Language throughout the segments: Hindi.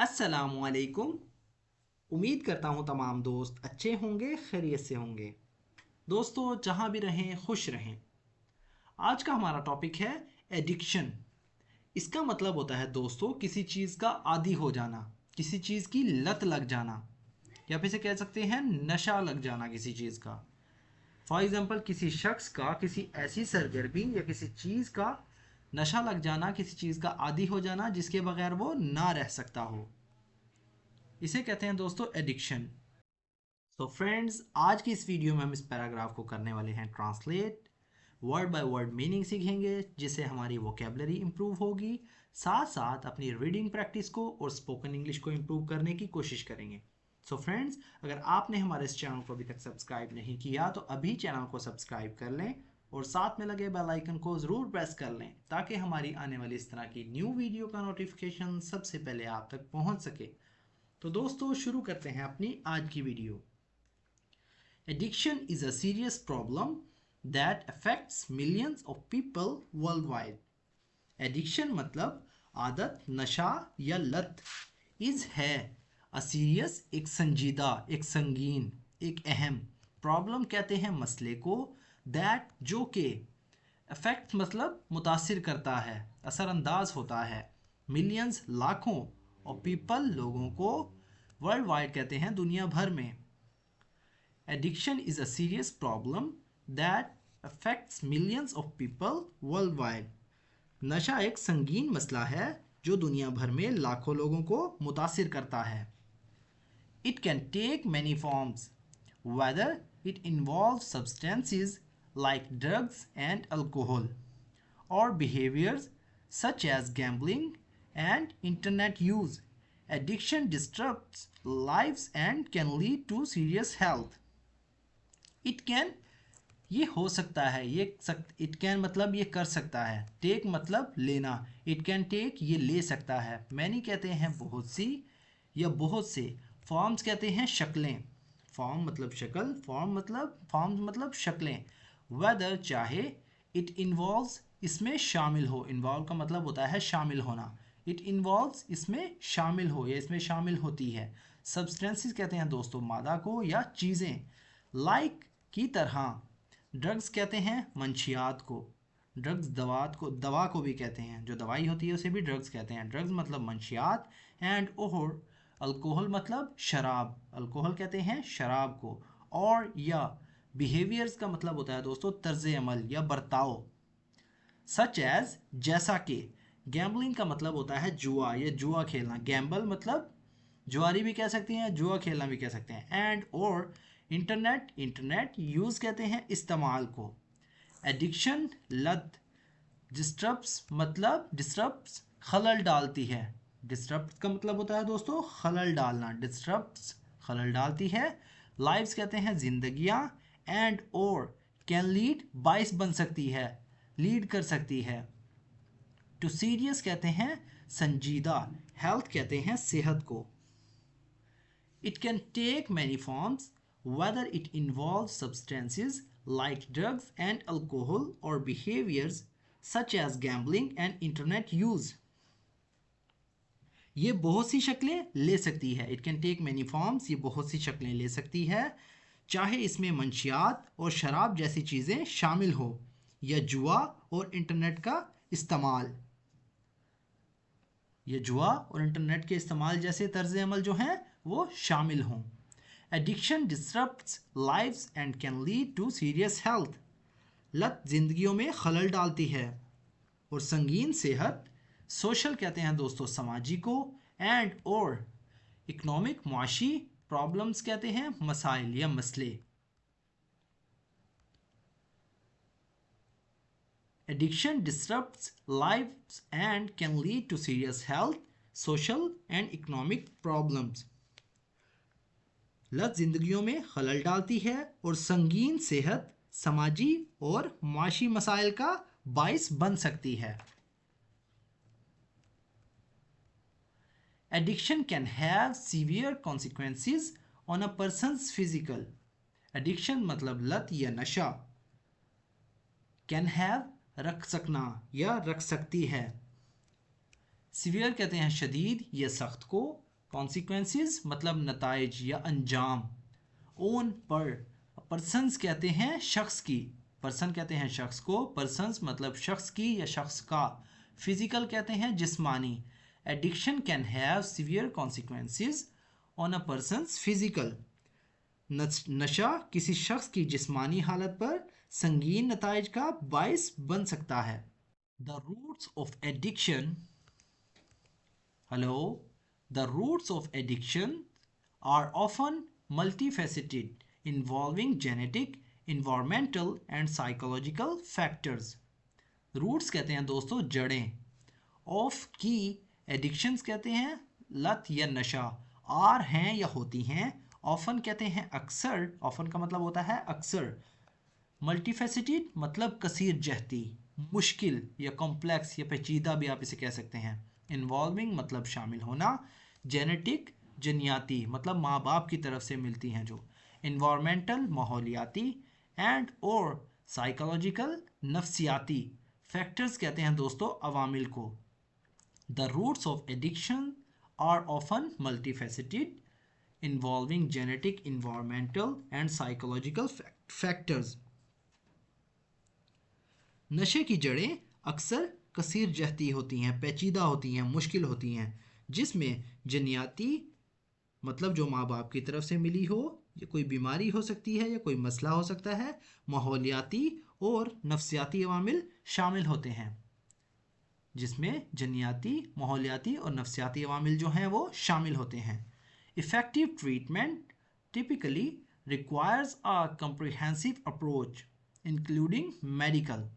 अस्सलामुअलैकुम। उम्मीद करता हूँ तमाम दोस्त अच्छे होंगे, खैरियत से होंगे। दोस्तों जहाँ भी रहें खुश रहें। आज का हमारा टॉपिक है एडिक्शन। इसका मतलब होता है दोस्तों किसी चीज़ का आदी हो जाना, किसी चीज़ की लत लग जाना, या फिर से कह सकते हैं नशा लग जाना किसी चीज़ का। फॉर एग्जाम्पल किसी शख्स का किसी ऐसी सरगर्मी या किसी चीज़ का नशा लग जाना, किसी चीज़ का आदी हो जाना जिसके बगैर वो ना रह सकता हो, इसे कहते हैं दोस्तों एडिक्शन। सो फ्रेंड्स, आज की इस वीडियो में हम इस पैराग्राफ को करने वाले हैं translate. Word by word meaning सीखेंगे जिससे हमारी वोकेबलरी इंप्रूव होगी। साथ साथ अपनी रीडिंग प्रैक्टिस को और स्पोकन इंग्लिश को इंप्रूव करने की कोशिश करेंगे। सो फ्रेंड्स, अगर आपने हमारे इस चैनल को अभी तक सब्सक्राइब नहीं किया तो अभी चैनल को सब्सक्राइब कर लें और साथ में लगे बेल आइकन को ज़रूर प्रेस कर लें ताकि हमारी आने वाली इस तरह की न्यू वीडियो का नोटिफिकेशन सबसे पहले आप तक पहुंच सके। तो दोस्तों शुरू करते हैं अपनी आज की video. Addiction is a serious problem that affects millions of people worldwide. Addiction मतलब आदत, नशा या लत। is है a serious एक संजीदा, एक संगीन, एक अहम। प्रॉब्लम कहते हैं मसले को। that जो के affect मतलब मुतासिर करता है, असरअंदाज होता है। मिलियंस लाखों और पीपल लोगों को, वर्ल्ड वाइड कहते हैं दुनिया भर में। Addiction is a serious problem that affects millions of people worldwide. नशा एक संगीन मसला है जो दुनिया भर में लाखों लोगों को मुतासिर करता है। It can take many forms, whether it involves substances like drugs and alcohol, or behaviors such as gambling and internet use. Addiction disrupts lives and can lead to serious health. It can ये हो सकता है, इट कैन मतलब ये कर सकता है, टेक मतलब लेना, इट कैन टेक ये ले सकता है, मैनी कहते हैं बहुत सी या बहुत से, फॉर्म्स कहते हैं शक्लें, फॉर्म मतलब शक्ल, फॉर्म्स मतलब शक्लें, वेदर चाहे, इट इन्वॉल्व्स इसमें शामिल हो, इन्वॉल्व का मतलब होता है शामिल होना, इट इन्वॉल्व्स इसमें शामिल हो या इसमें शामिल होती है, सब्सटेंसेस कहते हैं दोस्तों मादा को या चीज़ें, लाइक की तरह, ड्रग्स कहते हैं मंशियात को, ड्रग्स दवा को भी कहते हैं, जो दवाई होती है उसे भी ड्रग्स कहते हैं, ड्रग्स मतलब मंशियात, एंड ओहर अल्कोहल मतलब शराब, अल्कोहल कहते हैं शराब को, और या बिहेवियर्स का मतलब होता है दोस्तों तर्ज अमल या बर्ताव, सच एज जैसा कि, गैम्बलिंग का मतलब होता है जुआ या जुआ खेलना, गैम्बल मतलब जुआरी भी कह सकते हैं, जुआ खेलना भी कह सकते हैं, एंड और इंटरनेट यूज़ कहते हैं इस्तेमाल को। एडिक्शन लत, डिस्टर्ब्स खलल डालती है, डिस्टर्ब का मतलब होता है दोस्तों खलल डालना, डिस्टर्ब्स खलल डालती है, लाइव्स कहते हैं जिंदगियां, एंड और कैन लीड बाइस बन सकती है, लीड कर सकती है, टू सीरियस कहते हैं संजीदा, हेल्थ कहते हैं सेहत को। It can take many forms, whether it involves substances like drugs and alcohol or behaviors such as gambling and internet use. ये बहुत सी शक्लें ले सकती है, it can take many forms, ये बहुत सी शक्लें ले सकती है, चाहे इसमें मंशियात और शराब जैसी चीज़ें शामिल हो या जुआ और इंटरनेट का इस्तेमाल, ये जुआ और इंटरनेट के इस्तेमाल जैसे तर्ज अमल जो हैं वो शामिल हों। Addiction disturbs lives and can lead to serious health, लत जिंदगियों में खलल डालती है और संगीन सेहत, सोशल कहते हैं दोस्तों समाजी को, एंड और इकोनॉमिक मुआशी, प्रॉब्लम्स कहते हैं मसाइल या मसले। Addiction disrupts lives and can lead to serious health, social and economic problems. लत जिंदगियों में खलल डालती है और संगीन सेहत, समाजी और माशी मसाइल का बाइस बन सकती है। Addiction can have severe consequences on a person's physical. Addiction मतलब लत या नशा, can have रख सकना या रख सकती है, सीवियर कहते हैं शदीद या सख्त को, कॉन्सिक्वेंसेस मतलब नताइज या अंजाम। ओन पर, पर्सन्स कहते हैं शख्स की, पर्सन कहते हैं शख्स को, पर्सन्स मतलब शख्स की या शख्स का। फिजिकल कहते हैं जिस्मानी। Addiction can have severe consequences on a persons physical. नशा किसी शख्स की जिस्मानी हालत पर संगीन नताइज का बायस बन सकता है। The roots of addiction, hello, the roots of addiction are often multifaceted, involving genetic, environmental and psychological factors. Roots कहते हैं दोस्तों जड़ें, ऑफ की एडिक्शंस कहते हैं लत या नशा, आर हैं या होती हैं, ऑफन कहते हैं अक्सर, ऑफन का मतलब होता है अक्सर, मल्टीफेसिटेड मतलब कसीर जहती, मुश्किल या कॉम्प्लेक्स या पेचीदा भी आप इसे कह सकते हैं, इन्वॉल्विंग मतलब शामिल होना, जेनेटिक जनियाती मतलब माँ बाप की तरफ से मिलती हैं जो, इन्वायरमेंटल माहौलियाती, एंड और साइकोलॉजिकल नफ्सियाती फैक्टर्स कहते हैं दोस्तों अवामिल को। The roots of addiction are often multifaceted, involving genetic, environmental and psychological factors. नशे की जड़ें अक्सर कसीर जहती होती हैं, पेचीदा होती हैं, मुश्किल होती हैं, जिसमें जनियाती मतलब जो माँ बाप की तरफ से मिली हो, या कोई बीमारी हो सकती है या कोई मसला हो सकता है, माहौलियाती और नफ्सियाती अवामिल शामिल होते हैं, जिसमें जनियाती, माहौलियाती और नफ्सियाती अवामिल जो हैं वो शामिल होते हैं। Effective treatment typically requires a comprehensive approach including medical.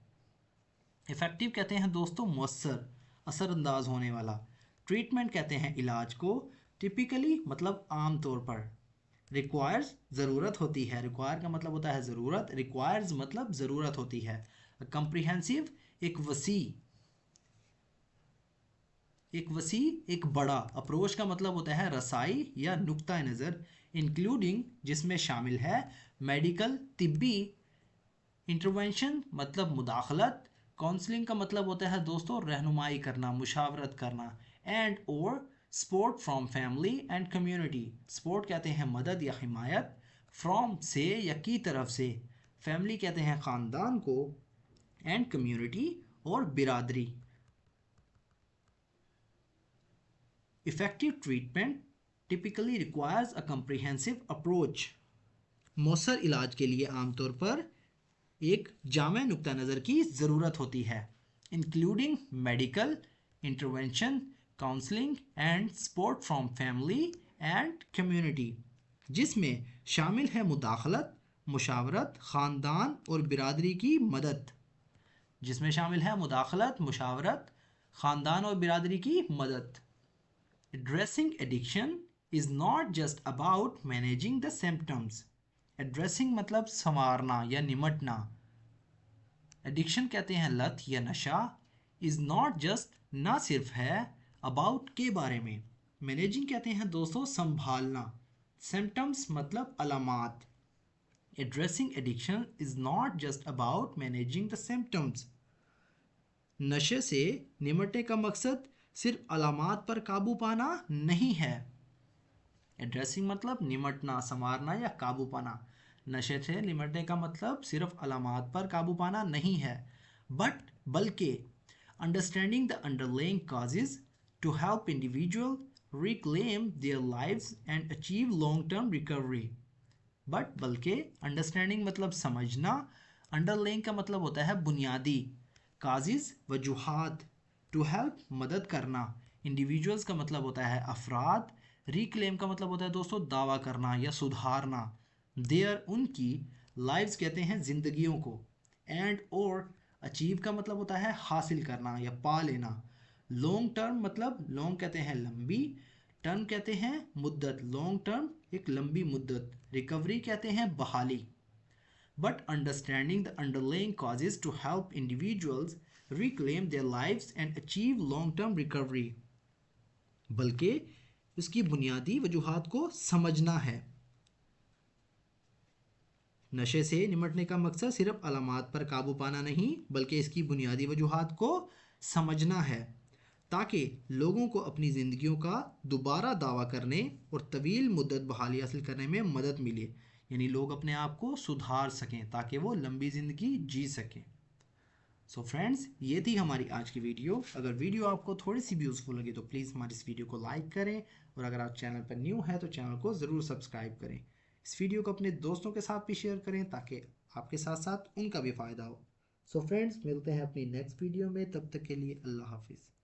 Effective कहते हैं दोस्तों मौसर, असरअंदाज होने वाला, ट्रीटमेंट कहते हैं इलाज को, टिपिकली मतलब आम तौर पर, रिक्वायर्स ज़रूरत होती है, रिक्वायर का मतलब होता है ज़रूरत, रिक्वायर्स मतलब ज़रूरत होती है, कम्प्रिहेंसिव एक वसी, एक बड़ा, अप्रोच का मतलब होता है रसाई या नुक्ता नज़र, इंक्लूडिंग जिसमें शामिल है, मेडिकल तिब्बी, इंटरवेंशन मतलब मुदाखलत, काउंसलिंग का मतलब होता है दोस्तों रहनुमाई करना, मुशावरत करना, एंड और support from family and community. Support कहते हैं मदद या हिमायत, फ्रॉम से या की तरफ से, फैमिली कहते हैं ख़ानदान को, एंड कम्युनिटी और बिरादरी। Effective treatment typically requires a comprehensive approach. मौसर इलाज के लिए आमतौर पर एक जामे नुक्ता नज़र की ज़रूरत होती है, including medical intervention, counselling and support from family and community, जिसमें शामिल है मुदाखलत, मुशावरत, ख़ानदान और बिरादरी की मदद, जिसमें शामिल है मुदाखलत, मुशावरत, ख़ानदान और बिरादरी की मदद। Addressing addiction is not just about managing the symptoms. Addressing मतलब संवारना या निमटना, एडिक्शन कहते हैं लत या नशा, इज़ नॉट जस्ट ना सिर्फ है, अबाउट के बारे में, मैनेजिंग कहते हैं दोस्तों संभालना, सिम्टम्स मतलब अलामात। Addressing addiction is not just about managing the symptoms. नशे से निमटने का मकसद सिर्फ अलामात पर काबू पाना नहीं है। एड्रेसिंग मतलब निमटना, संवारना या काबू पाना। नशे से निमटने का मतलब सिर्फ अलामात पर काबू पाना नहीं है, बल्कि understanding the underlying causes to help individual reclaim their lives and achieve long term recovery. बल्कि अंडरस्टैंडिंग मतलब समझना, अंडरलाइंग का मतलब होता है बुनियादी, काजिज वजूहात, टू हेल्प मदद करना, इंडिविजुअल्स का मतलब होता है अफराद, रिक्लेम का मतलब होता है दोस्तों दावा करना या सुधारना, देयर उनकी, लाइव्स कहते हैं ज़िंदगियों को, एंड और अचीव का मतलब होता है हासिल करना या पा लेना, लॉन्ग टर्म मतलब लॉन्ग कहते हैं लंबी, टर्म कहते हैं मुद्दत, लॉन्ग टर्म एक लंबी मुद्दत, रिकवरी कहते हैं बहाली। But understanding the underlying causes to help individuals reclaim their lives and achieve long term recovery, बल्कि उसकी बुनियादी वजूहात को समझना है। नशे से निमटने का मकसद सिर्फ अलामात पर काबू पाना नहीं, बल्कि इसकी बुनियादी वजूहात को समझना है, ताकि लोगों को अपनी ज़िंदगियों का दोबारा दावा करने और तवील मुद्दत बहाली हासिल करने में मदद मिले, यानी लोग अपने आप को सुधार सकें ताकि वो लंबी ज़िंदगी जी सकें। सो फ्रेंड्स, ये थी हमारी आज की वीडियो। अगर वीडियो आपको थोड़ी सी भी यूज़फुल लगी तो प्लीज़ हमारी इस वीडियो को लाइक करें, और अगर आप चैनल पर न्यू है तो चैनल को ज़रूर सब्सक्राइब करें। इस वीडियो को अपने दोस्तों के साथ भी शेयर करें ताकि आपके साथ साथ उनका भी फ़ायदा हो। सो फ्रेंड्स, मिलते हैं अपनी नेक्स्ट वीडियो में, तब तक के लिए अल्लाह हाफिज़।